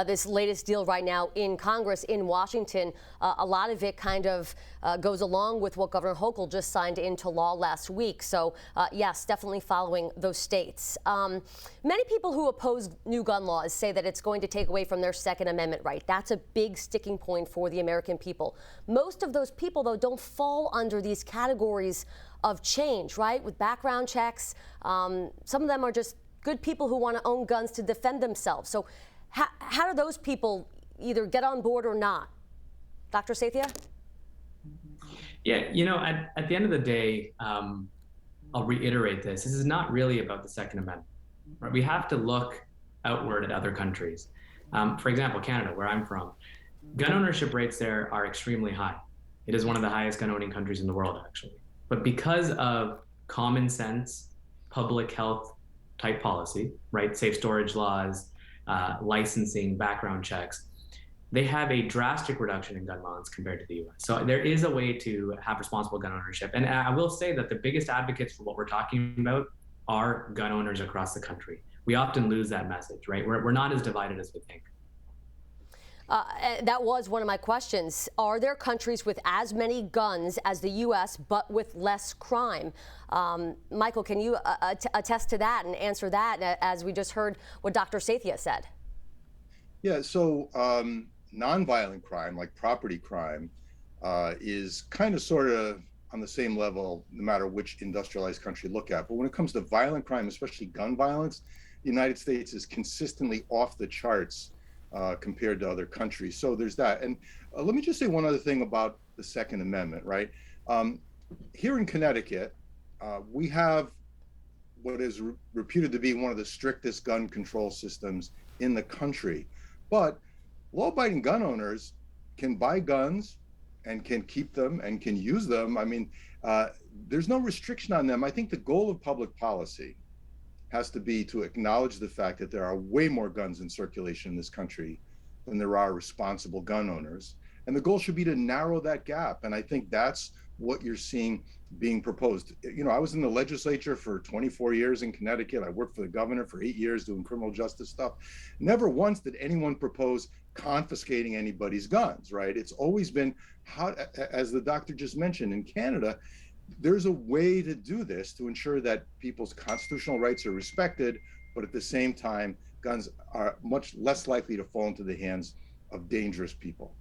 this latest deal right now in Congress in Washington. A lot of it kind of goes along with what Governor Hochul just signed into law last week. So, yes, definitely following those states. Many people who oppose new gun laws say that it's going to take away from their Second Amendment right. That's a big sticking point for the American people. Most of those people, though, don't fall under these categories of change, right? With background checks, some of them are just good people who want to own guns to defend themselves. So how do those people either get on board or not? Dr. Sathya? Yeah, at the end of the day, I'll reiterate this. This is not really about the Second Amendment. Right? We have to look outward at other countries. For example, Canada, where I'm from, gun ownership rates there are extremely high. It is one of the highest gun owning countries in the world, actually. But because of common sense, public health type policy, right, safe storage laws, licensing, background checks, they have a drastic reduction in gun violence compared to the US. So there is a way to have responsible gun ownership. And I will say that the biggest advocates for what we're talking about are gun owners across the country. We often lose that message, right? We're not as divided as we think. That was one of my questions. Are there countries with as many guns as the U.S. but with less crime? Michael, can you attest to that and answer that, as we just heard what Dr. Sathya said? Yeah, so nonviolent crime, like property crime, is kind of sort of on the same level no matter which industrialized country you look at. But when it comes to violent crime, especially gun violence, the United States is consistently off the charts compared to other countries. So there's that. And let me just say one other thing about the Second Amendment, right? Here in Connecticut, we have what is reputed to be one of the strictest gun control systems in the country. But law-abiding gun owners can buy guns and can keep them and can use them. I mean, there's no restriction on them. I think the goal of public policy has to be to acknowledge the fact that there are way more guns in circulation in this country than there are responsible gun owners. And the goal should be to narrow that gap. And I think that's what you're seeing being proposed. I was in the legislature for 24 years in Connecticut. I worked for the governor for 8 years doing criminal justice stuff. Never once did anyone propose confiscating anybody's guns, right? It's always been, how, as the doctor just mentioned, in Canada, there's a way to do this to ensure that people's constitutional rights are respected, but at the same time, guns are much less likely to fall into the hands of dangerous people.